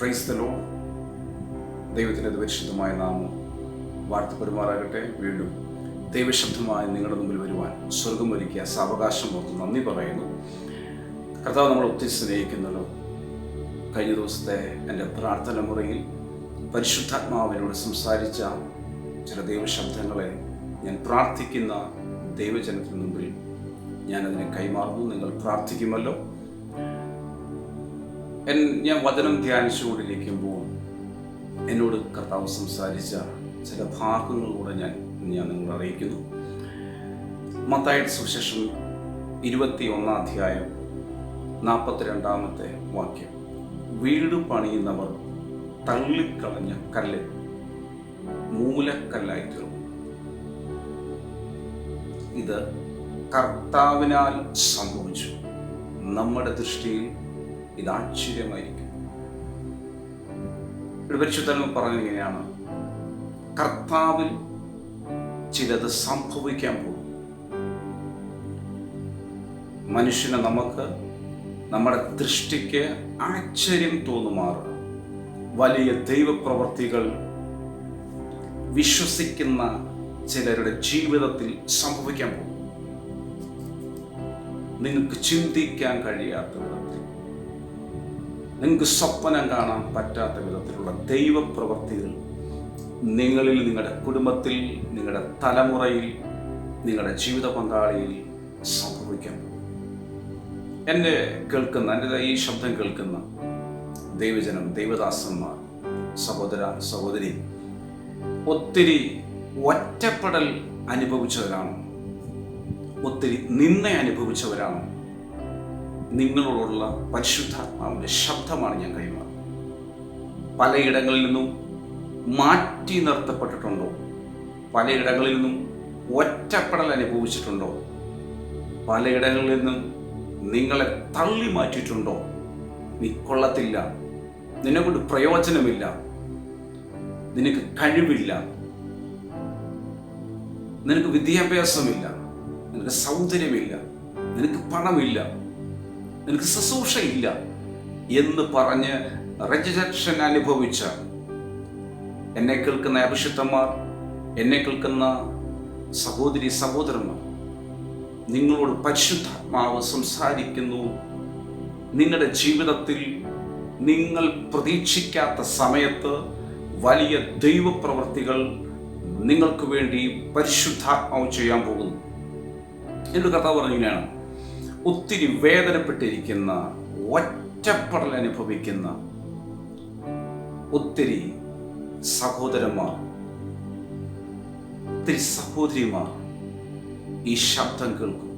Praise the Lord. ദൈവത്തിൻ്റെ പരിശുദ്ധമായ നാമം വാഴ്ത്തപ്പെടുമാറാകട്ടെ. വീണ്ടും ദൈവശബ്ദമായി നിങ്ങളുടെ മുമ്പിൽ വരുവാൻ സ്വർഗം ഒരുക്കിയ സാവകാശം ഓർത്ത് നന്ദി പറയുന്നു. കർത്താവ് നമ്മൾ ഒത്തിരി സ്നേഹിക്കുന്നല്ലോ. കഴിഞ്ഞ ദിവസത്തെ എൻ്റെ പ്രാർത്ഥന മുറയിൽ പരിശുദ്ധാത്മാവിനോട് സംസാരിച്ച ചില ദൈവശബ്ദങ്ങളെ ഞാൻ പ്രാർത്ഥിക്കുന്ന ദൈവജനത്തിന് മുമ്പിൽ ഞാനതിനെ കൈമാറുന്നു. നിങ്ങൾ പ്രാർത്ഥിക്കുമല്ലോ. ഞാൻ വചനം ധ്യാനിച്ചുകൊണ്ടിരിക്കുമ്പോൾ എന്നോട് കർത്താവ് സംസാരിച്ച ചില ഭാഗങ്ങളിലൂടെ ഞാൻ നിങ്ങളെ അറിയിക്കുന്നു. മത്തായിയുടെ സുവിശേഷം 21 അധ്യായം 42 വാക്യം. വീട് പണിയുന്നവർ തള്ളിക്കളഞ്ഞ കല്ല് മൂലക്കല്ലായി തീർന്നു. ഇത് കർത്താവിനാൽ സംഭവിച്ചു. നമ്മുടെ ദൃഷ്ടിയിൽ ഇത് ആശ്ചര്യമായിരിക്കും. ഒരു പരിശുദ്ധൻ പറഞ്ഞിങ്ങനെയാണ്, കർത്താവിൽ ചിലത് സംഭവിക്കാൻ പോകും. മനുഷ്യനെ നമുക്ക് നമ്മുടെ ദൃഷ്ടിക്ക് ആശ്ചര്യം തോന്നുമാറ് വലിയ ദൈവപ്രവർത്തികൾ വിശ്വസിക്കുന്ന ചിലരുടെ ജീവിതത്തിൽ സംഭവിക്കാൻ പോകും. നിങ്ങൾക്ക് ചിന്തിക്കാൻ കഴിയാത്ത വിധത്തിൽ, നിങ്ങൾക്ക് സ്വപ്നം കാണാൻ പറ്റാത്ത വിധത്തിലുള്ള ദൈവപ്രവർത്തികൾ നിങ്ങളിൽ, നിങ്ങളുടെ കുടുംബത്തിൽ, നിങ്ങളുടെ തലമുറയിൽ, നിങ്ങളുടെ ജീവിത പങ്കാളിയിൽ സംഭവിക്കാൻ പോകും. എൻ്റെ ഈ ശബ്ദം കേൾക്കുന്ന ദൈവജനം, ദൈവദാസന്മാർ, സഹോദര സഹോദരി, ഒത്തിരി ഒറ്റപ്പെടൽ അനുഭവിച്ചവരാണോ? ഒത്തിരി നിന്ദ അനുഭവിച്ചവരാണോ? നിങ്ങളോടുള്ള പരിശുദ്ധാത്മാവിൻ്റെ ശബ്ദമാണ് ഞാൻ കൈമാറുന്നത്. പലയിടങ്ങളിൽ നിന്നും മാറ്റി നിർത്തപ്പെട്ടിട്ടുണ്ടോ? പലയിടങ്ങളിൽ നിന്നും ഒറ്റപ്പെടൽ അനുഭവിച്ചിട്ടുണ്ടോ? പലയിടങ്ങളിൽ നിന്നും നിങ്ങളെ തള്ളി മാറ്റിയിട്ടുണ്ടോ? നീ കൊള്ളത്തില്ല, നിന്നെക്കൊണ്ട് പ്രയോജനമില്ല, നിനക്ക് കഴിവില്ല, നിനക്ക് വിദ്യാഭ്യാസമില്ല, നിനക്ക് സൗന്ദര്യമില്ല, നിനക്ക് പണമില്ല, നിനക്ക് ശുശ്രൂഷയില്ല എന്ന് പറഞ്ഞ് റിജക്ഷൻ അനുഭവിച്ച എന്നെ കേൾക്കുന്ന അഭിഷിക്തന്മാർ, എന്നെ കേൾക്കുന്ന സഹോദരി സഹോദരന്മാർ, നിങ്ങളോട് പരിശുദ്ധാത്മാവ് സംസാരിക്കുന്നു. നിങ്ങളുടെ ജീവിതത്തിൽ നിങ്ങൾ പ്രതീക്ഷിക്കാത്ത സമയത്ത് വലിയ ദൈവപ്രവർത്തികൾ നിങ്ങൾക്ക് വേണ്ടി പരിശുദ്ധാത്മാവ് ചെയ്യാൻ പോകുന്നു. എൻ്റെ കഥ പറഞ്ഞാണ്, ഒത്തിരി വേദനപ്പെട്ടിരിക്കുന്ന, ഒറ്റപ്പെടൽ അനുഭവിക്കുന്ന ഒത്തിരി സഹോദരന്മാർ, ഒത്തിരി സഹോദരിമാർ ഈ ശബ്ദം കേൾക്കും.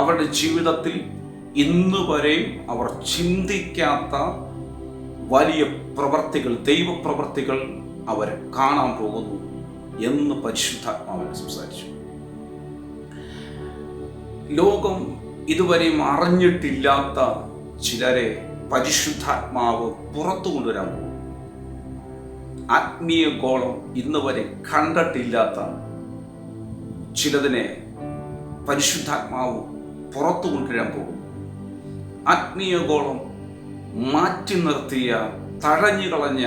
അവരുടെ ജീവിതത്തിൽ ഇന്നുവരെയും അവർ ചിന്തിക്കാത്ത വലിയ പ്രവർത്തികൾ, ദൈവപ്രവർത്തികൾ അവർ കാണാൻ പോകുന്നു എന്ന് പരിശുദ്ധാത്മാവിനെ സംസാരിച്ചു. ലോകം ഇതുവരെയും അറിഞ്ഞിട്ടില്ലാത്ത ചിലരെ പരിശുദ്ധാത്മാവ് പുറത്തു കൊണ്ടുവരാൻ പോകും. ആത്മീയ ഗോളം ഇന്ന് വരെ കണ്ടിട്ടില്ലാത്ത ചിലതിനെ പരിശുദ്ധാത്മാവ് പുറത്തു കൊണ്ടുവരാൻ പോകും. ആത്മീയ ഗോളം മാറ്റി നിർത്തിയ, തഴഞ്ഞു കളഞ്ഞ,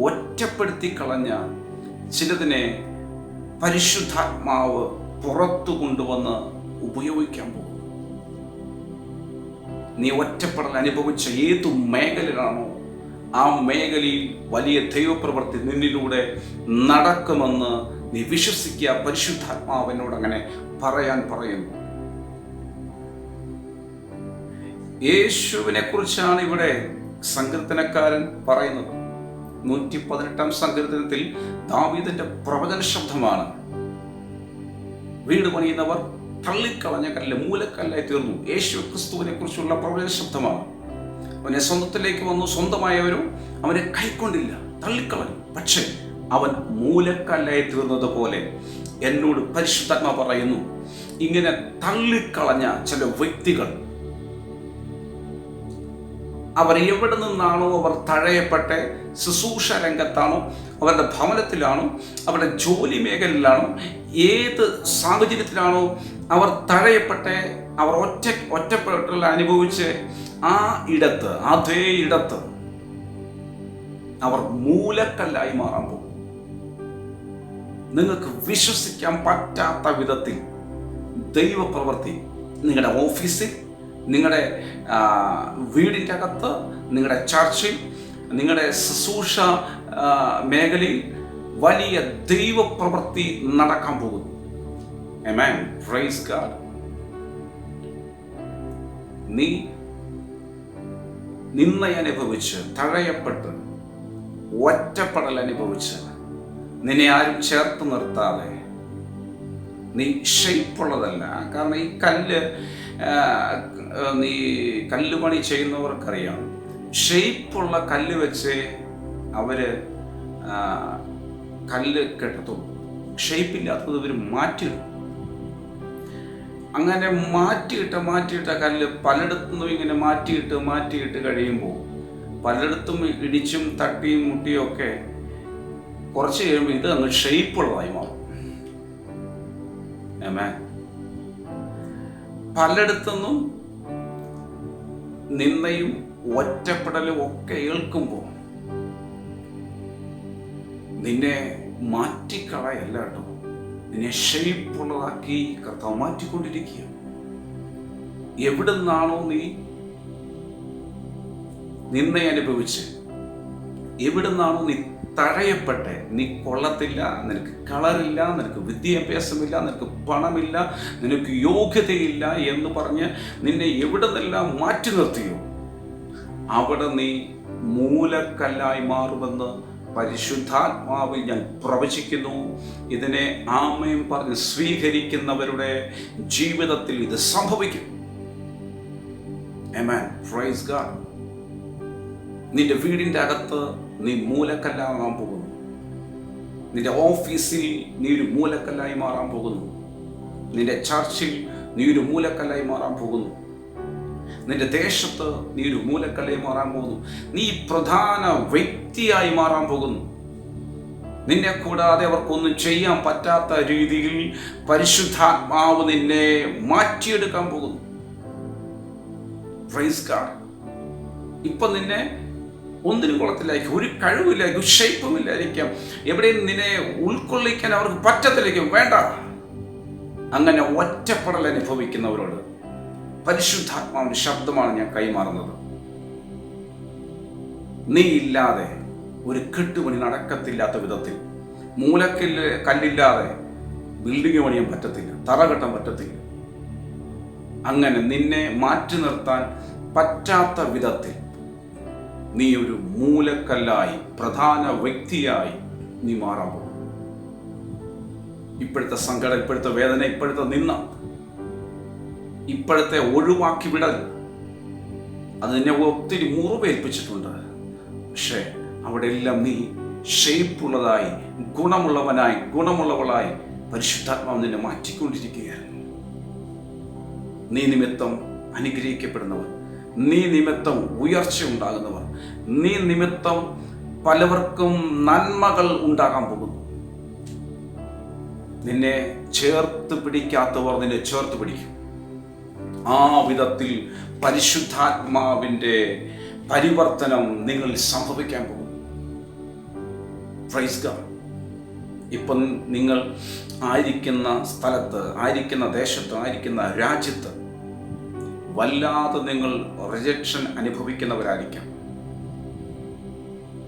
ഒറ്റപ്പെടുത്തി കളഞ്ഞ ചിലതിനെ പരിശുദ്ധാത്മാവ് പുറത്തു കൊണ്ടുവന്ന് ഉപയോഗിക്കാൻ പോകും. നീ ഒറ്റപ്പെടൽ അനുഭവിച്ച ഏതു മേഖലയിലാണോ, ആ മേഖലയിൽ വലിയ ദൈവപ്രവൃത്തി നിന്നിലൂടെ നടക്കുമെന്ന് നീ വിശ്വസിക്കുക. പരിശുദ്ധാത്മാവിനോട് അങ്ങനെ പറയാൻ പറയുന്നു. യേശുവിനെ കുറിച്ചാണ് ഇവിടെ സങ്കീർത്തനക്കാരൻ പറയുന്നത്. 118 സങ്കീർത്തനത്തിൽ ദാവീദിന്റെ പ്രവചന ശബ്ദമാണ്. വീട് പണിയുന്നവർ തള്ളിക്കളഞ്ഞ കല്ല് മൂലക്കല്ലായി തീർന്നു. യേശു ക്രിസ്തുവിനെ കുറിച്ചുള്ള പ്രവചന ശബ്ദമാണ്. അവനെ സ്വന്തത്തിലേക്ക് വന്നു, സ്വന്തമായവരും അവനെ കൈക്കൊണ്ടില്ല, തള്ളിക്കളഞ്ഞു. പക്ഷേ അവൻ മൂലക്കല്ലായി തീർന്നതുപോലെ എന്നോട് പരിശുദ്ധാത്മാ പറയുന്നു, ഇങ്ങനെ തള്ളിക്കളഞ്ഞ ചില വ്യക്തികൾ, അവർ എവിടെ നിന്നാണോ അവർ തഴയപ്പെട്ടെ, ശുശ്രൂഷ രംഗത്താണോ, അവരുടെ ഭവനത്തിലാണോ, അവരുടെ ജോലി മേഖലയിലാണോ, ഏത് സാഹചര്യത്തിലാണോ അവർ തഴയപ്പെട്ടെ, അവർ ഒറ്റപ്പെടൽ അനുഭവിച്ച് ആ ഇടത്ത്, അതേ ഇടത്ത് അവർ മൂലക്കല്ലായി മാറാൻ പോകും. നിങ്ങൾക്ക് വിശ്വസിക്കാൻ പറ്റാത്ത വിധത്തിൽ ദൈവപ്രവൃത്തി നിങ്ങളുടെ ഓഫീസിൽ, നിങ്ങളുടെ വീടിൻ്റെ അകത്ത്, നിങ്ങളുടെ ചർച്ചിൽ, നിങ്ങളുടെ ശുശ്രൂഷ മേഖലയിൽ വലിയ ദൈവപ്രവൃത്തി നടക്കാൻ പോകുന്നു. ആമേൻ. Praise God. നീ നിന്ന അനുഭവിച്ച്, തഴയപ്പെട്ട്, ഒറ്റപ്പെടൽ അനുഭവിച്ച്, നിന്നെ ആരും ചേർത്ത് നിർത്താതെ, നീ ഷെയ്പ്പുള്ളതല്ല. കാരണം ഈ നീ കല്ലുപണി ചെയ്യുന്നവർക്കറിയാം, ഷെയ്പ്പുള്ള കല്ല് വെച്ച് അവര് കല്ല് കെട്ടത്തുള്ളൂ. ഷെയ്പ്പില്ലാത്തത് ഇവർ മാറ്റിയിടും. അങ്ങനെ മാറ്റിയിട്ട കല്ല് പലയിടത്തുനിന്നും ഇങ്ങനെ മാറ്റിയിട്ട് കഴിയുമ്പോൾ പലയിടത്തും ഇടിച്ചും തട്ടിയും മുട്ടിയും ഒക്കെ കുറച്ച് കഴിയുമ്പോൾ ഇത് അങ്ങ് ഷെയ്പ്പുള്ളതായി മാറും. ആമേൻ. പലയിടത്തുനിന്നും നിന്നയും ഒറ്റപ്പെടലും ഒക്കെ ഏൽക്കുമ്പോൾ നിന്നെ മാറ്റിക്കളയല്ല കേട്ടോ, നിന്നെ ഷെയ്പ്പുള്ളതാക്കി കർത്താവ് മാറ്റിക്കൊണ്ടിരിക്കുക. എവിടുന്നാണോ നീ നിന്നെ അനുഭവിച്ച്, എവിടുന്നാണോ നീ തഴയപ്പെട്ടെ, നീ കൊള്ളത്തില്ല, നിനക്ക് കളറില്ല, നിനക്ക് വിദ്യാഭ്യാസമില്ല, നിനക്ക് പണമില്ല, നിനക്ക് യോഗ്യതയില്ല എന്ന് പറഞ്ഞ് നിന്നെ എവിടെ നിന്നെല്ലാം മാറ്റി നിർത്തിയോ അവിടെ നീ മൂലക്കല്ലായി മാറുമെന്ന് പരിശുദ്ധാത്മാവിൽ ഞാൻ പ്രവചിക്കുന്നു. ഇതിനെ ആമേൻ പറഞ്ഞ് സ്വീകരിക്കുന്നവരുടെ ജീവിതത്തിൽ ഇത് സംഭവിക്കും. ആമേൻ. Praise God. നിന്റെ വീടിൻ്റെ അകത്ത് നീ മൂലക്കല്ലാകാൻ പോകുന്നു. നിന്റെ ഓഫീസിൽ നീ ഒരു മൂലക്കല്ലായി മാറാൻ പോകുന്നു. നിന്റെ ചർച്ചിൽ നീ ഒരു മൂലക്കല്ലായി മാറാൻ പോകുന്നു. നിന്റെ ദേശത്ത് നീ ഒരു മൂലക്കല്ലായി മാറാൻ പോകുന്നു. നീ പ്രധാന വ്യക്തിയായി മാറാൻ പോകുന്നു. നിന്നെ കൂടാതെ അവർക്കൊന്നും ചെയ്യാൻ പറ്റാത്ത രീതിയിൽ പരിശുദ്ധാത്മാവ് നിന്നെ മാറ്റിയെടുക്കാൻ പോകുന്നു. Praise God. ഇപ്പൊ നിന്നെ ഒന്നിനും കുളത്തിലായിരിക്കും, ഒരു കഴിവില്ലായിരിക്കും, ഒരു ഷേപ്പുമില്ലായിരിക്കാം, എവിടെയും നിന്നെ ഉൾക്കൊള്ളിക്കാൻ അവർക്ക് പറ്റത്തില്ലായിരിക്കും. വേണ്ട. അങ്ങനെ ഒറ്റപ്പെടൽ അനുഭവിക്കുന്നവരോട് പരിശുദ്ധാത്മാവിന്റെ ശബ്ദമാണ് ഞാൻ കൈമാറുന്നത്. നീ ഇല്ലാതെ ഒരു കെട്ടുപണി നടക്കത്തില്ലാത്ത വിധത്തിൽ, കല്ലില്ലാതെ ബിൽഡിംഗ് പണിയാൻ പറ്റത്തില്ല, തറ കെട്ടാൻ പറ്റത്തില്ല. അങ്ങനെ നിന്നെ മാറ്റി നിർത്താൻ പറ്റാത്ത വിധത്തിൽ നീ ഒരു മൂലക്കല്ലായി, പ്രധാന വ്യക്തിയായി നീ മാറാൻ പോകും. ഇപ്പോഴത്തെ സങ്കടം, ഇപ്പോഴത്തെ വേദന, ഇപ്പോഴത്തെ നിന്ന, ഇപ്പോഴത്തെ ഒഴിവാക്കി വിടൽ, അത് നിന്നെ ഒത്തിരി മുറിവേൽപ്പിച്ചിട്ടുണ്ട്. പക്ഷെ അവിടെ എല്ലാം നീ ഷേപ്പുള്ളതായി, ഗുണമുള്ളവനായി, ഗുണമുള്ളവളായി പരിശുദ്ധാത്മാവ് നിന്നെ മാറ്റിക്കൊണ്ടിരിക്കുകയാണ്. നീ നിമിത്തം അനുഗ്രഹിക്കപ്പെടുന്നവർ, നീ നിമിത്തം ഉയർച്ച ഉണ്ടാകുന്നവർ, നീ നിമിത്തം പലവർക്കും നന്മകൾ ഉണ്ടാകാൻ പോകുന്നു. നിന്നെ ചേർത്ത് പിടിക്കാത്തവർ നിന്നെ ചേർത്ത് പിടിക്കും. ആ വിധത്തിൽ പരിശുദ്ധാത്മാവിൻ്റെ പരിവർത്തനം നിങ്ങളിൽ സംഭവിക്കാൻ പോകുന്നു. Praise God. ഇപ്പം നിങ്ങൾ ആയിരിക്കുന്ന സ്ഥലത്ത്, ആയിരിക്കുന്ന ദേശത്ത്, ആയിരിക്കുന്ന രാജ്യത്ത് വല്ലാതെ നിങ്ങൾ റിജക്ഷൻ അനുഭവിക്കുന്നവരായിരിക്കാം.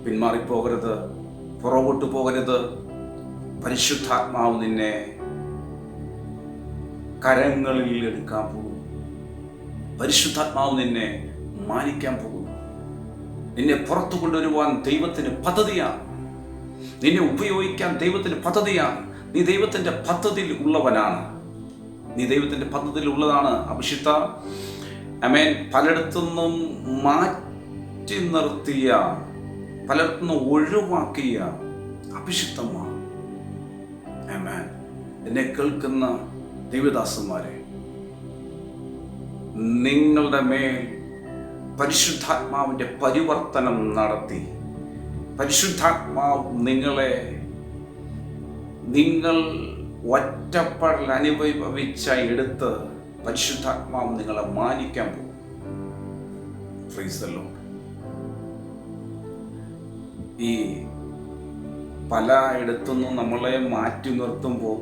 പിന്മാറിപ്പോകരുത്, പുറകോട്ട് പോകരുത്. പരിശുദ്ധാത്മാവ് നിന്നെ കരങ്ങളിൽ എടുക്കാൻ പോകുന്നു. പരിശുദ്ധാത്മാവ് നിന്നെ മാനിക്കാൻ പോകുന്നു. നിന്നെ പുറത്തു കൊണ്ടുവരുവാൻ ദൈവത്തിന് പദ്ധതിയാണ്. നിന്നെ ഉപയോഗിക്കാൻ ദൈവത്തിന് പദ്ധതിയാണ്. നീ ദൈവത്തിൻ്റെ പദ്ധതിയിൽ ഉള്ളവനാണ്. നീ ദൈവത്തിൻ്റെ പദ്ധതിയിൽ ഉള്ളതാണ്. അഭിഷിക്ത, ആമേൻ. പലയിടത്തുനിന്നും മാറ്റി നിർത്തിയ, പലയിടത്തുനിന്നും ഒഴിവാക്കിയ അഭിഷിക്തന്മാർ, ആമേൻ, എന്നെ കേൾക്കുന്ന ദൈവദാസന്മാരെ, നിങ്ങളുടെ മേൽ പരിശുദ്ധാത്മാവിൻ്റെ പരിവർത്തനം നടത്തി, പരിശുദ്ധാത്മാവ് നിങ്ങൾ ഒറ്റപ്പെടൽ അനുഭവിച്ച എടുത്ത് പരിശുദ്ധാത്മാവ് നിങ്ങളെ മാനിക്കാൻ പോകും. Praise the Lord. ഈ പല ഇടത്തുനിന്നും നമ്മളെ മാറ്റി നിർത്തുമ്പോൾ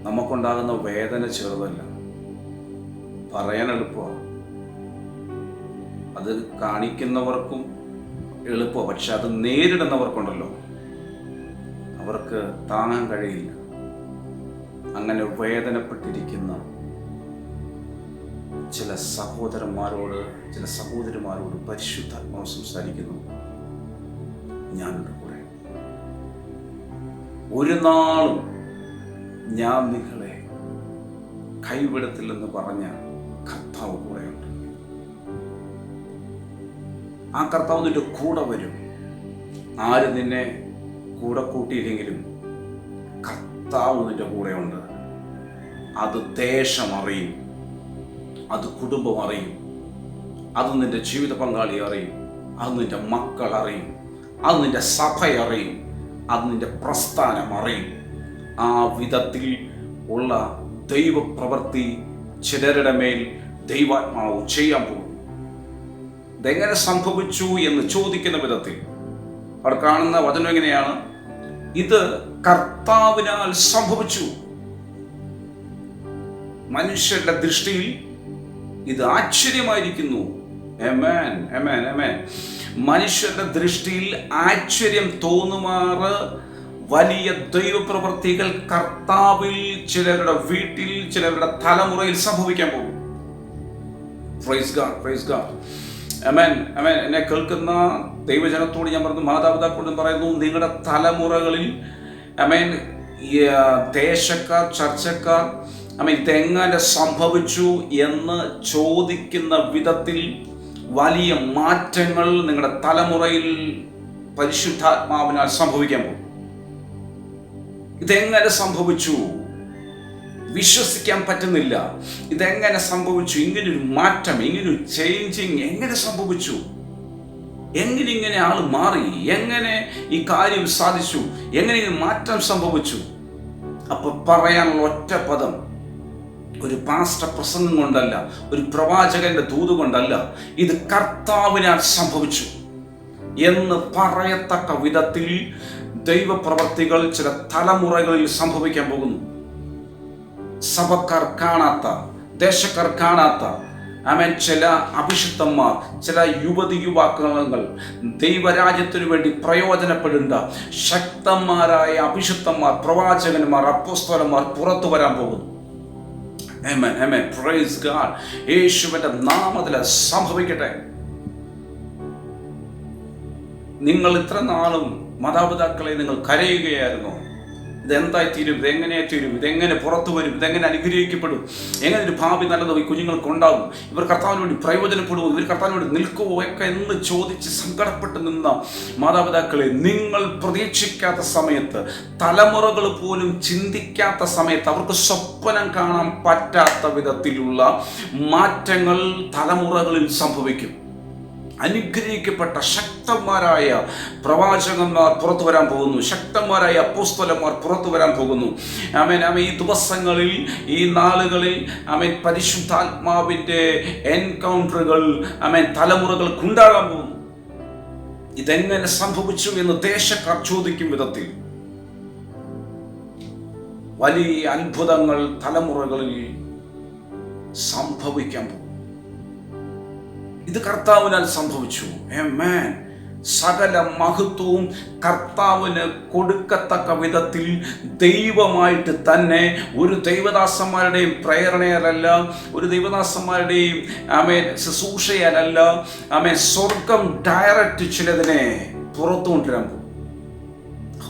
നമുക്കുണ്ടാകുന്ന വേദന ചെറുതല്ല. പറയാൻ എളുപ്പമാണ്, അത് കാണിക്കുന്നവർക്കും എളുപ്പമാണ്. പക്ഷെ അത് നേരിടുന്നവർക്കുണ്ടല്ലോ, അവർക്ക് താങ്ങാൻ കഴിയില്ല. അങ്ങനെ വേദനപ്പെട്ടിരിക്കുന്ന ചില സഹോദരന്മാരോട്, ചില സഹോദരിമാരോട് പരിശുദ്ധാത്മാവ് സംസാരിക്കുന്നു. ഞാനുണ്ട് കൂടെ. ഒരു നാളും ഞാൻ നിങ്ങളെ കൈവിടത്തില്ലെന്ന് പറഞ്ഞ കർത്താവ് കൂടെയുണ്ട്. ആ കർത്താവ് നിന്റെ കൂടെ വരും. ആര് നിന്നെ കൂടെ കൂട്ടിയില്ലെങ്കിലും കർത്താവ് നിന്റെ കൂടെയുണ്ട്. അത് ദേശം അറിയും, അത് കുടുംബം അറിയും, അത് നിന്റെ ജീവിത പങ്കാളി അറിയും, അത് നിന്റെ മക്കൾ അറിയും, അത് നിന്റെ സഭ അറിയും, അത് നിന്റെ പ്രസ്ഥാനം അറിയും. ആ വിധത്തിൽ ഉള്ള ദൈവപ്രവൃത്തി ചിലരുടെ മേൽ ദൈവാത്മാവ് ചെയ്യാൻ പോകും. ഇതെങ്ങനെ സംഭവിച്ചു എന്ന് ചോദിക്കുന്ന വിധത്തിൽ അവിടെ കാണുന്ന വചനം എങ്ങനെയാണ്? ഇത് കർത്താവിനാൽ സംഭവിച്ചു. മനുഷ്യരുടെ ദൃഷ്ടിയിൽ ഇത് ആശ്ചര്യമായിരിക്കുന്നു. ആമേൻ, ആമേൻ, ആമേൻ. മനുഷ്യരുടെ ദൃഷ്ടിയിൽ ആശ്ചര്യം തോന്നുമാറ് വലിയ ദൈവപ്രവൃത്തികൾ കർത്താവിൽ ചിലരുടെ വീട്ടിൽ, ചിലരുടെ തലമുറയിൽ സംഭവിക്കാൻ പോകും. Praise God, praise God. ആമേൻ, ആമേൻ. എന്നെ കേൾക്കുന്ന ദൈവജനത്തോട് ഞാൻ പറഞ്ഞു, മാതാപിതാക്കളോടും പറയുന്നു, നിങ്ങളുടെ തലമുറകളിൽ ആമേൻ ദേശക്കാർ, ചർച്ചക്കാർ ആമേൻ ഇതെങ്ങനെ സംഭവിച്ചു എന്ന് ചോദിക്കുന്ന വിധത്തിൽ വലിയ മാറ്റങ്ങൾ നിങ്ങളുടെ തലമുറയിൽ പരിശുദ്ധാത്മാവിനാൽ സംഭവിക്കാൻ പോകും. ഇതെങ്ങനെ സംഭവിച്ചു? വിശ്വസിക്കാൻ പറ്റുന്നില്ല. ഇതെങ്ങനെ സംഭവിച്ചു? ഇങ്ങനൊരു മാറ്റം, ഇങ്ങനൊരു ചേഞ്ചിങ് എങ്ങനെ സംഭവിച്ചു? എങ്ങനെ ഇങ്ങനെ ആള് മാറി? എങ്ങനെ ഈ കാര്യം സാധിച്ചു? എങ്ങനെ മാറ്റം സംഭവിച്ചു? അപ്പൊ പറയാനുള്ള ഒറ്റ പദം, ഒരു പാസ്റ്റർ പ്രസംഗം കൊണ്ടല്ല, ഒരു പ്രവാചകന്റെ ദൂത് കൊണ്ടല്ല, ഇത് കർത്താവിനാൽ സംഭവിച്ചു എന്ന് പറയത്തക്ക വിധത്തിൽ ദൈവപ്രവർത്തികൾ ചില തലമുറകളിൽ സംഭവിക്കാൻ പോകുന്നു. സഭക്കാർ കാണാത്ത, ദേശക്കാർ കാണാത്ത ആമേൻ ചില അഭിഷിക്തന്മാർ, ചില യുവതി യുവാക്കൾ ദൈവരാജ്യത്തിനു വേണ്ടി പ്രയോജനപ്പെടേണ്ട ശക്തന്മാരായ അഭിഷിക്തന്മാർ, പ്രവാചകന്മാർ, അപ്പോസ്തലന്മാർ പുറത്തു വരാൻ പോകുന്നു. ആമേൻ, ആമേൻ. Praise God. യേശുവിന്റെ നാമത്തിൽ സംഭവിക്കട്ടെ. നിങ്ങൾ ഇത്ര നാളും മാതാപിതാക്കളെ നിങ്ങൾ കരയുകയായിരുന്നു. ഇതെന്തായി തീരും? ഇതെങ്ങനെയായി തീരും? ഇതെങ്ങനെ പുറത്തു വരും? ഇതെങ്ങനെ അനുഗ്രഹിക്കപ്പെടും? എങ്ങനെ ഒരു ഭാവി നല്ലതോ ഈ കുഞ്ഞുങ്ങൾക്ക് ഉണ്ടാകും? ഇവർ കർത്താവിന് വേണ്ടി പ്രയോജനപ്പെടുമോ? ഇവർ കർത്താവിന് വേണ്ടി നിൽക്കുമോ? ഒക്കെ എന്ന് ചോദിച്ച് സങ്കടപ്പെട്ട് നിന്ന മാതാപിതാക്കളെ, നിങ്ങൾ പ്രതീക്ഷിക്കാത്ത സമയത്ത്, തലമുറകൾ പോലും ചിന്തിക്കാത്ത സമയത്ത്, അവർക്ക് സ്വപ്നം കാണാൻ പറ്റാത്ത വിധത്തിലുള്ള മാറ്റങ്ങൾ തലമുറകളിൽ സംഭവിക്കും. അനുഗ്രഹിക്കപ്പെട്ട ശക്തന്മാരായ പ്രവാചകന്മാർ പുറത്തു വരാൻ പോകുന്നു. ശക്തന്മാരായ അപ്പോസ്തലന്മാർ പുറത്തു വരാൻ പോകുന്നു. ആമേൻ, ആമേൻ. ഈ ദിവസങ്ങളിൽ, ഈ നാളുകളിൽ ആമേൻ പരിശുദ്ധാത്മാവിൻ്റെ എൻകൗണ്ടറുകൾ ആമേൻ തലമുറകൾക്കുണ്ടാകാൻ പോകുന്നു. ഇതെങ്ങനെ സംഭവിച്ചു എന്ന് ദേശക്കാർ ചോദിക്കും വിധത്തിൽ വലിയ അത്ഭുതങ്ങൾ തലമുറകളിൽ സംഭവിക്കാൻ പോകും. ഇത് കർത്താവിനാൽ സംഭവിച്ചു. ആമേൻ. സകല മഹത്വവും കർത്താവിന് കൊടുക്കത്തക്ക വിധത്തിൽ ദൈവമായിട്ട് തന്നെ, ഒരു ദൈവദാസന്മാരുടെയും പ്രേരണയാലല്ല, ഒരു ദൈവദാസന്മാരുടെയും ആമേൻ ശുശ്രൂഷയാലല്ല, ആമേൻ സ്വർഗം ഡയറക്റ്റ് ചിലതിനെ പുറത്തു കൊണ്ടുവരാൻ പോകും.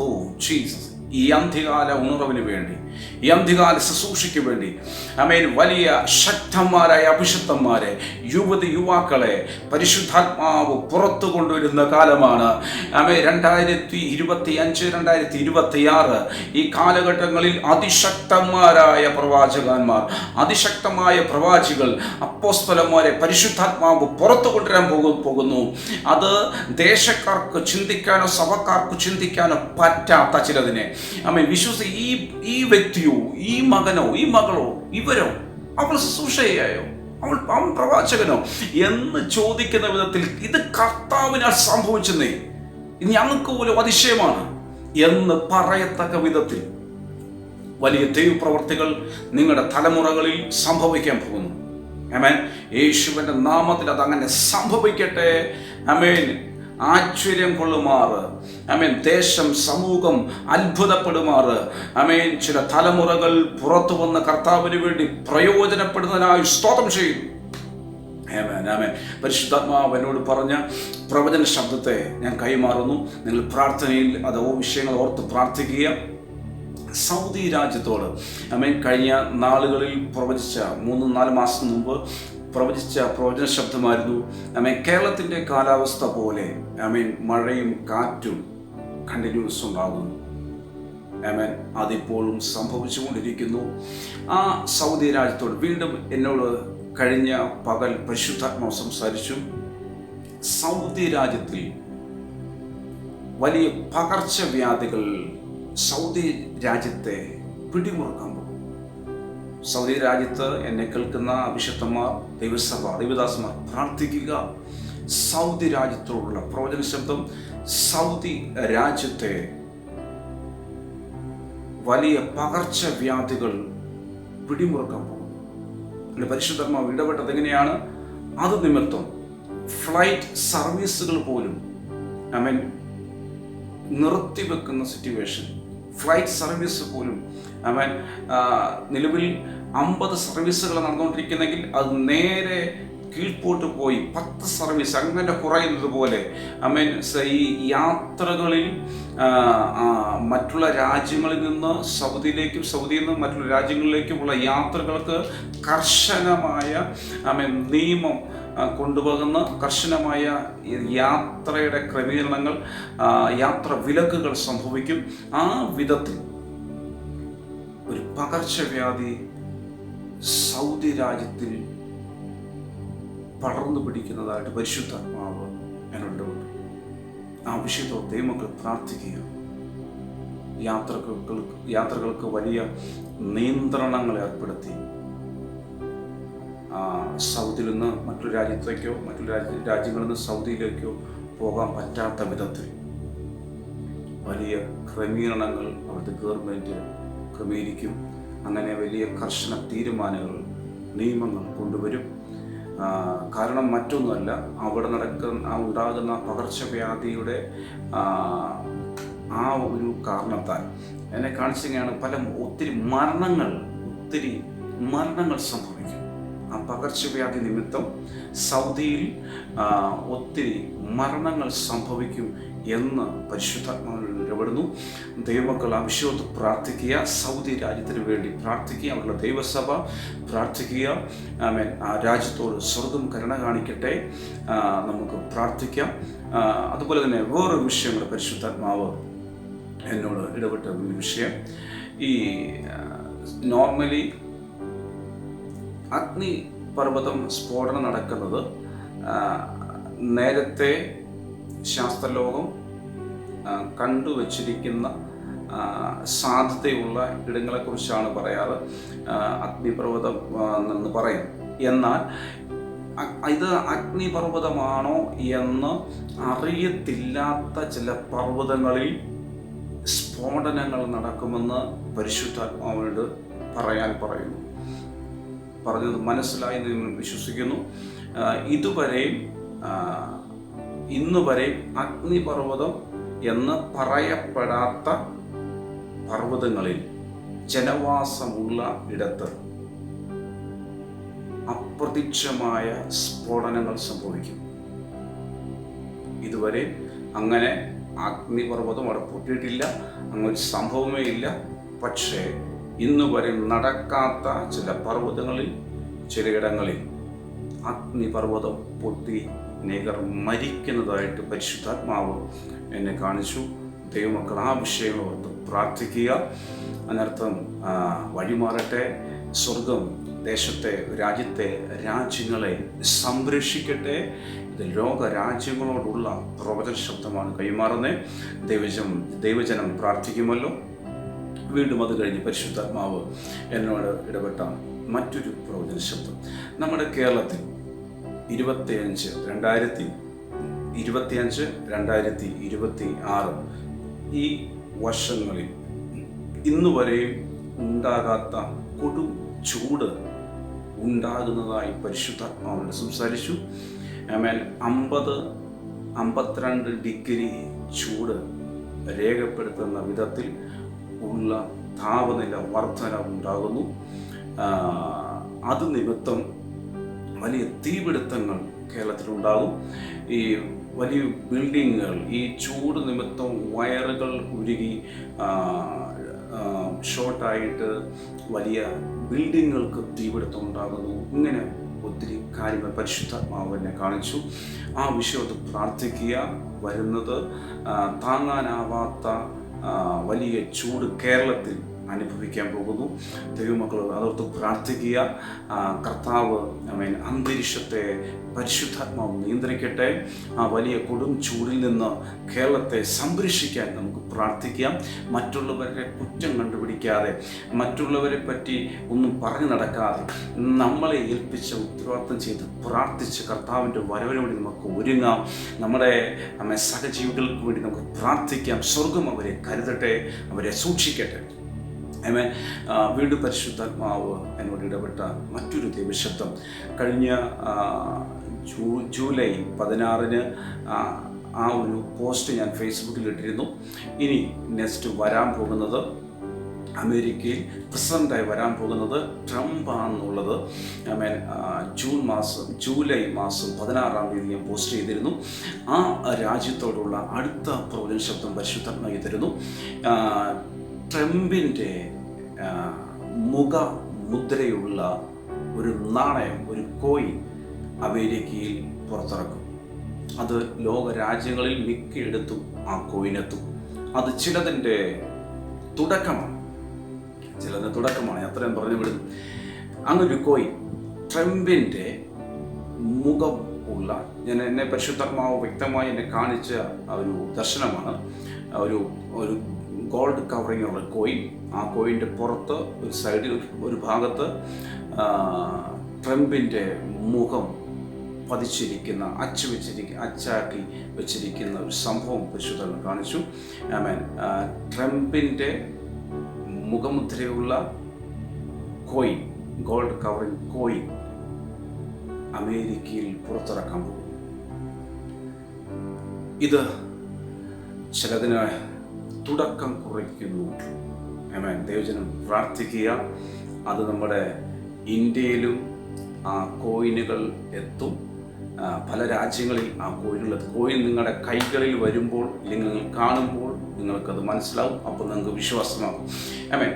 Oh Jesus. ഈ അന്ത്യകാല ഉണർവിന് വേണ്ടി, ഈ അന്ത്യകാല ശുശ്രൂഷയ്ക്ക് വേണ്ടി ആമേൻ വലിയ ശക്തന്മാരായ അഭിഷിക്തന്മാരെ, യുവതി യുവാക്കളെ പരിശുദ്ധാത്മാവ് പുറത്തു കൊണ്ടുവരുന്ന കാലമാണ്. ആമേൻ 2025, 2026 ഈ കാലഘട്ടങ്ങളിൽ അതിശക്തന്മാരായ പ്രവാചകന്മാർ, അതിശക്തമായ പ്രവാചികൾ, അപ്പോസ്തലന്മാരെ പരിശുദ്ധാത്മാവ് പുറത്തു കൊണ്ടുവരാൻ പോകുന്നു. അത് ദേശക്കാർക്ക് ചിന്തിക്കാനോ സഭക്കാർക്ക് ചിന്തിക്കാനോ പറ്റാത്ത ചിലതിനെ ആമേൻ ഈ വ്യക്തിയോ, ഈ മകനോ, ഈ മകളോ, ഇവരോ അവൾ ശുശ്രൂഷയായോ, അവൻ പ്രവാചകനോ എന്ന് ചോദിക്കുന്ന വിധത്തിൽ ഇത് കർത്താവിനാൽ സംഭവിച്ചെന്നേ, ഞങ്ങൾക്ക് പോലും അതിശയമാണ് എന്ന് പറയത്തക്ക വിധത്തിൽ വലിയ ദൈവപ്രവർത്തികൾ നിങ്ങളുടെ തലമുറകളിൽ സംഭവിക്കാൻ പോകുന്നു. ആമേൻ. യേശുവിൻ്റെ നാമത്തിൽ അതങ്ങനെ സംഭവിക്കട്ടെ. ആമേൻ. ആശ്ചര്യം കൊള്ളുമാറ്, ആമേൻ, ദേശം സമൂഹം അത്ഭുതപ്പെടുമാറ്, ആമേൻ, ചില തലമുറകൾ പുറത്തു വന്ന കർത്താവിന് വേണ്ടി പ്രയോജനപ്പെടുന്നതിനായി സ്തോത്രം ചെയ്യുന്നു. ആമേൻ, ആമേൻ. പരിശുദ്ധാത്മാവ് എന്നോട് പറഞ്ഞ പ്രവചന ശബ്ദത്തെ ഞാൻ കൈമാറുന്നു. നിങ്ങൾ പ്രാർത്ഥനയിൽ അതോ വിഷയങ്ങൾ ഓർത്ത് പ്രാർത്ഥിക്കുക. സൗദി രാജ്യത്തോട് ആമേൻ കഴിഞ്ഞ നാളുകളിൽ പ്രവചിച്ച 3-4 മാസം മുമ്പ് പ്രവചിച്ച പ്രവചന ശബ്ദമായിരുന്നു. ആമേൻ കേരളത്തിൻ്റെ കാലാവസ്ഥ പോലെ ആമേൻ മഴയും കാറ്റും കണ്ടിന്യൂസ് ഉണ്ടാകുന്നു. ആമേൻ അതിപ്പോഴും സംഭവിച്ചുകൊണ്ടിരിക്കുന്നു. ആ സൗദി രാജ്യത്തോട് വീണ്ടും എന്നോട് കഴിഞ്ഞ പകൽ പരിശുദ്ധാത്മാവ് സംസാരിച്ചു. സൗദി രാജ്യത്തിൽ വലിയ പകർച്ചവ്യാധികൾ സൗദി രാജ്യത്തെ പിടിമുറുക്കാൻ പോകും. സൗദി രാജ്യത്ത് എന്നെ കേൾക്കുന്ന അഭിഷിക്തന്മാർ, ദൈവസഭ, ദൈവദാസന്മാർ പ്രാർത്ഥിക്കുക. സൗദി രാജ്യത്തോടുള്ള പ്രവചന ശബ്ദം സൗദി രാജ്യത്തെ വലിയ പകർച്ചവ്യാധികൾ പിടിമുറുക്കാൻ പോകും. എൻ്റെ പരിശുദ്ധാത്മാവ് ഇടപെട്ടത് എങ്ങനെയാണ്? അത് നിമിത്തം ഫ്ലൈറ്റ് സർവീസുകൾ പോലും ആമേൻ നിർത്തിവെക്കുന്ന സിറ്റുവേഷൻ. ഫ്ലൈറ്റ് സർവീസ് പോലും ആമേൻ നിലവിൽ 50 സർവീസുകൾ നടന്നുകൊണ്ടിരിക്കുന്നെങ്കിൽ അത് നേരെ കീഴ്പോട്ട് പോയി 10 സർവീസ് അങ്ങനെ കുറയുന്നത് പോലെ ആമേൻ ഈ യാത്രകളിൽ മറ്റുള്ള രാജ്യങ്ങളിൽ നിന്ന് സൗദിയിൽ നിന്ന് മറ്റുള്ള രാജ്യങ്ങളിലേക്കുമുള്ള യാത്രകൾക്ക് കർശനമായ ആമേൻ നിയമം കൊണ്ടുപോകുന്ന കർശനമായ യാത്രയുടെ ക്രമീകരണങ്ങൾ, യാത്ര വിലക്കുകൾ സംഭവിക്കും. ആ വിധത്തിൽ ഒരു പകർച്ചവ്യാധി സൗദി രാജ്യത്തിൽ പടർന്നു പിടിക്കുന്നതായിട്ട് പരിശുദ്ധാത്മാവ് എന്നോട് ആ വിഷയത്തോട് ദൈവമക്കൾ പ്രാർത്ഥിക്കുക. യാത്രകൾക്ക് വലിയ നിയന്ത്രണങ്ങൾ ഏർപ്പെടുത്തി സൗദിയിൽ നിന്ന് മറ്റൊരു രാജ്യത്തേക്കോ മറ്റൊരു രാജ്യങ്ങളിൽ നിന്ന് സൗദിയിലേക്കോ പോകാൻ പറ്റാത്ത വിധത്തിൽ വലിയ ക്രമീകരണങ്ങൾ അവിടുത്തെ ഗവൺമെൻറ് ക്രമീകരിക്കും. അങ്ങനെ വലിയ കർശന തീരുമാനങ്ങൾ, നിയമങ്ങൾ കൊണ്ടുവരും. കാരണം മറ്റൊന്നുമല്ല, അവിടെ ഉണ്ടാകുന്ന പകർച്ചവ്യാധിയുടെ ആ ഒരു കാരണത്താൽ എന്നെ കാണിച്ചെങ്ങനെയാണ് ഒത്തിരി മരണങ്ങൾ സംഭവിക്കും. ആ പകർച്ചവ്യാധി നിമിത്തം സൗദിയിൽ ഒത്തിരി മരണങ്ങൾ സംഭവിക്കും എന്ന് പരിശുദ്ധാത്മാവിൽ ഇടപെടുന്നു. ദൈവമക്കൾ ആവശ്യത്തോട് പ്രാർത്ഥിക്കുക. സൗദി രാജ്യത്തിന് വേണ്ടി പ്രാർത്ഥിക്കുക. അവരുടെ ദൈവസഭ പ്രാർത്ഥിക്കുക. ആമേൻ. ആ രാജ്യത്തോട് സ്വർഗം കരുണ കാണിക്കട്ടെ. നമുക്ക് പ്രാർത്ഥിക്കാം. അതുപോലെ തന്നെ വേറൊരു വിഷയങ്ങൾ പരിശുദ്ധാത്മാവ് എന്നോട് ഇടപെട്ട വിഷയം, ഈ നോർമലി അഗ്നിപർവ്വതം സ്ഫോടനം നടക്കുന്നത് നേരത്തെ ശാസ്ത്രലോകം കണ്ടുവച്ചിരിക്കുന്ന സാധ്യതയുള്ള ഇടങ്ങളെക്കുറിച്ചാണ് പറയാറ്. അഗ്നിപർവ്വതം എന്ന് പറയും. എന്നാൽ ഇത് അഗ്നിപർവ്വതമാണോ എന്ന് അറിയത്തില്ലാത്ത ചില പർവ്വതങ്ങളിൽ സ്ഫോടനങ്ങൾ നടക്കുമെന്ന് പരിശുദ്ധാത്മാവിനോട് പറയുന്നു. പറഞ്ഞത് മനസ്സിലായി എന്ന് വിശ്വസിക്കുന്നു. ഇന്നുവരെയും അഗ്നിപർവ്വതം എന്ന് പറയപ്പെടാത്ത പർവ്വതങ്ങളിൽ ജനവാസമുള്ള ഇടത്ത് അപ്രത്യക്ഷമായ സ്ഫോടനങ്ങൾ സംഭവിക്കും. ഇതുവരെ അങ്ങനെ അഗ്നിപർവ്വതം അവിടെ പൊട്ടിയിട്ടില്ല, അങ്ങനെ സംഭവമേ ഇല്ല. പക്ഷേ ഇന്നുവരെ നടക്കാത്ത ചില പർവ്വതങ്ങളിൽ, ചിലയിടങ്ങളിൽ അഗ്നിപർവ്വതം പൊട്ടി അനേകർ മരിക്കുന്നതായിട്ട് പരിശുദ്ധാത്മാവ് എന്നെ കാണിച്ചു. ദൈവമക്കൾ ആ വിഷയങ്ങൾ ഓർത്ത് പ്രാർത്ഥിക്കുക. അനർത്ഥം വഴിമാറട്ടെ. സ്വർഗം ദേശത്തെ, രാജ്യങ്ങളെ സംരക്ഷിക്കട്ടെ. ഇത് ലോകരാജ്യങ്ങളോടുള്ള പ്രവചന ശബ്ദമാണ് കൈമാറുന്നത്. ദൈവജനം പ്രാർത്ഥിക്കുമല്ലോ. വീണ്ടും അത് കഴിഞ്ഞ് പരിശുദ്ധാത്മാവ് എന്നോട് ഇടപെട്ട മറ്റൊരു പ്രവചന ശബ്ദം. നമ്മുടെ കേരളത്തിൽ 2025-2026 ഈ വർഷങ്ങളിൽ ഇന്നുവരെയും ഉണ്ടാകാത്ത കൊടും ചൂട് ഉണ്ടാകുന്നതായി പരിശുദ്ധാത്മാവിനോട് സംസാരിച്ചു. ആമേൻ. 50-52 ഡിഗ്രി ചൂട് രേഖപ്പെടുത്തുന്ന വിധത്തിൽ ഉള്ള താപനില വർധന ഉണ്ടാകുന്നു. അത് നിമിത്തം വലിയ തീപിടുത്തങ്ങൾ കേരളത്തിലുണ്ടാകും. ഈ വലിയ ബിൽഡിങ്ങുകൾ ഈ ചൂട് നിമിത്തം വയറുകൾ ഉരുകി ഷോർട്ടായിട്ട് വലിയ ബിൽഡിങ്ങുകൾക്ക് തീപിടുത്തം ഉണ്ടാകുന്നു. ഇങ്ങനെ ഒത്തിരി കാര്യങ്ങൾ പരിശുദ്ധാത്മാവ് എന്നെ കാണിച്ചു. ആ വിഷയത്ത് പ്രാർത്ഥിക്കുക. വരുന്നത് താങ്ങാനാവാത്ത വലിയ ചൂട് കേരളത്തിൽ അനുഭവിക്കാൻ പോകുന്നു. ദൈവമക്കൾ അതോർത്ത് പ്രാർത്ഥിക്കുക. കർത്താവ് അന്തരീക്ഷത്തെ പരിശുദ്ധാത്മാവ് നിയന്ത്രിക്കട്ടെ. ആ വലിയ കൊടും ചൂടിൽ നിന്ന് കേരളത്തെ സംരക്ഷിക്കാൻ നമുക്ക് പ്രാർത്ഥിക്കാം. മറ്റുള്ളവരെ കുറ്റം കണ്ടുപിടിക്കാതെ, മറ്റുള്ളവരെ പറ്റി ഒന്നും പറഞ്ഞു നടക്കാതെ, നമ്മളെ ഏൽപ്പിച്ച ഉത്തരവാദിത്വം ചെയ്ത് പ്രാർത്ഥിച്ച് കർത്താവിൻ്റെ വരവിന് വേണ്ടി നമുക്ക് ഒരുങ്ങാം. നമ്മുടെ സഹജീവികൾക്ക് വേണ്ടി നമുക്ക് പ്രാർത്ഥിക്കാം. സ്വർഗം അവരെ കരുതട്ടെ, അവരെ സൂക്ഷിക്കട്ടെ. ആമേൻ. വീണ്ടും പരിശുദ്ധാത്മാവ് എന്നോട് ഇടപെട്ട മറ്റൊരു ദൈവശബ്ദം കഴിഞ്ഞ ജൂലൈ 16 ആ ഒരു പോസ്റ്റ് ഞാൻ ഫേസ്ബുക്കിൽ ഇട്ടിരുന്നു. ഇനി നെക്സ്റ്റ് വരാൻ പോകുന്നത് അമേരിക്കയിൽ പ്രസിഡൻ്റായി വരാൻ പോകുന്നത് ട്രംപാണെന്നുള്ളത് ആമേൻ ജൂലൈ മാസം 16 ഞാൻ പോസ്റ്റ് ചെയ്തിരുന്നു. ആ രാജ്യത്തോടുള്ള അടുത്ത പ്രവചന ശബ്ദം പരിശുദ്ധാത്മാവ് തരുന്നു. ട്രംപിൻ്റെ മുഖമുദ്രയുള്ള ഒരു നാണയം, ഒരു കോയിൻ അമേരിക്കയിൽ പുറത്തിറക്കും. അത് ലോക രാജ്യങ്ങളിൽ മിക്കയിടത്തും ആ കോയിനെത്തും. അത് ചിലതിൻ്റെ തുടക്കമാണ്, അത്രയും പറഞ്ഞു വിടുന്നു. അങ്ങനൊരു കോയിൻ ട്രംപിൻ്റെ മുഖം ഉള്ള, എന്നെ പരിശുദ്ധാത്മാവ് വ്യക്തമായി എന്നെ കാണിച്ച ഒരു ദർശനമാണ്. ഒരു ഗോൾഡ് കവറിങ് ഉള്ള കോയിൻ. ആ കോയിൻ്റെ പുറത്ത് ഒരു സൈഡിൽ ഒരു ഭാഗത്ത് ട്രംപിൻ്റെ മുഖം പതിച്ചിരിക്കുന്ന, അച്ചാക്കി വെച്ചിരിക്കുന്ന ഒരു സംഭവം പരിശുദ്ധങ്ങൾ കാണിച്ചു. ആമേൻ. ട്രംപിൻ്റെ മുഖമുദ്രയുള്ള കോയിൻ, ഗോൾഡ് കവറിങ് കോയിൻ അമേരിക്കയിൽ പുറത്തിറക്കാൻ പോകും. ഇത് ചിലതിന് തുടക്കം കുറിക്കുന്നു. ആമേൻ. ദൈവജനം പ്രാർത്ഥിക്കുക. അത് നമ്മുടെ ഇന്ത്യയിലും ആ കോയിനുകൾ എത്തും. പല രാജ്യങ്ങളിൽ ആ കോയിനുകൾ എത്തും. കോയിൻ നിങ്ങളുടെ കൈകളിൽ വരുമ്പോൾ, അല്ലെങ്കിൽ നിങ്ങൾ കാണുമ്പോൾ നിങ്ങൾക്കത് മനസ്സിലാവും. അപ്പോൾ നിങ്ങൾക്ക് വിശ്വാസമാകും. ആമേൻ.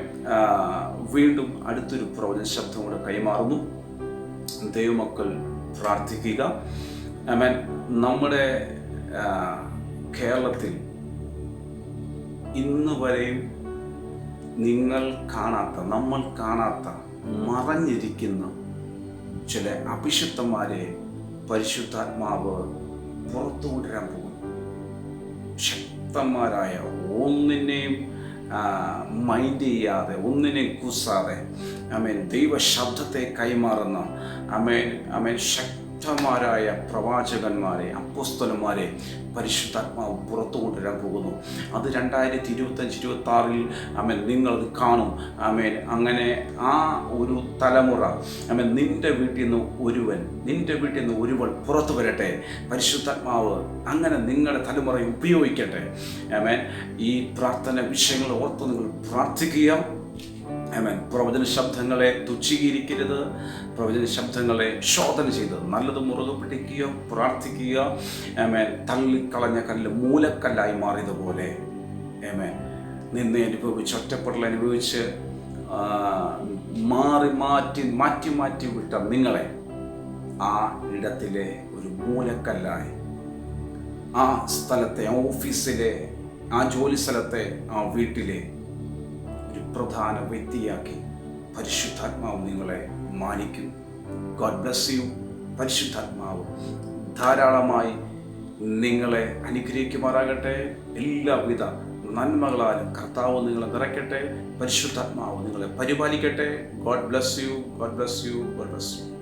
വീണ്ടും അടുത്തൊരു പ്രവചന ശബ്ദം കൂടെ കൈമാറുന്നു. ദൈവമക്കൾ പ്രാർത്ഥിക്കുക. ആമേൻ. നമ്മുടെ കേരളത്തിൽ ഇന്ന് വരെയും നമ്മൾ കാണാത്ത മറഞ്ഞിരിക്കുന്ന ചില അഭിഷിക്തന്മാരെ പരിശുദ്ധാത്മാവ് പുറത്തു കൊണ്ടുവരാൻ പോകുന്നു. ശക്തന്മാരായ, ഒന്നിനെയും മൈൻഡ് ചെയ്യാതെ, ഒന്നിനെയും കുസാതെ ആമേൻ ദൈവശബ്ദത്തെ കൈമാറുന്ന ശക്തന്മാരായ പ്രവാചകന്മാരെ, അപ്പോസ്തലന്മാരെ പരിശുദ്ധാത്മാവ് പുറത്തു കൊണ്ടുവരാൻ പോകുന്നു. അത് 2025-26 നിങ്ങളത് കാണും. അങ്ങനെ ആ ഒരു തലമുറ നിന്റെ വീട്ടിൽ നിന്ന് ഒരുവൾ പുറത്തു വരട്ടെ. പരിശുദ്ധാത്മാവ് അങ്ങനെ നിങ്ങളുടെ തലമുറയെ ഉപയോഗിക്കട്ടെ. ഈ പ്രാർത്ഥന വിഷയങ്ങൾ ഓർത്ത് നിങ്ങൾ പ്രാർത്ഥിക്കുക. പ്രവചന ശബ്ദങ്ങളെ തുച്ഛീകരിക്കരുത്. പ്രവചന ശബ്ദങ്ങളെ ശോധന ചെയ്ത് നല്ലത് മുറുകെ പിടിക്കുക, പ്രാർത്ഥിക്കുക. തള്ളിക്കളഞ്ഞ കല്ല് മൂലക്കല്ലായി മാറിയതുപോലെ നിന്നെ അനുഭവിച്ച്, ഒറ്റപ്പെടൽ അനുഭവിച്ച് മാറ്റി വിട്ട നിങ്ങളെ ആ ഇടത്തിലെ ഒരു മൂലക്കല്ലായി, ആ സ്ഥലത്തെ, ആ ഓഫീസിലെ, ആ ജോലി സ്ഥലത്തെ, ആ വീട്ടിലെ പ്രധാന വ്യക്തിയാക്കി പരിശുദ്ധാത്മാവ് നിങ്ങളെ മാനിക്കും. God bless U. പരിശുദ്ധാത്മാവ് ധാരാളമായി നിങ്ങളെ അനുഗ്രഹിക്കുമാറാകട്ടെ. എല്ലാവിധ നന്മകളാലും കർത്താവ് നിങ്ങളെ നിറയ്ക്കട്ടെ. പരിശുദ്ധാത്മാവ് നിങ്ങളെ പരിപാലിക്കട്ടെ. God bless you, God bless you, God bless U.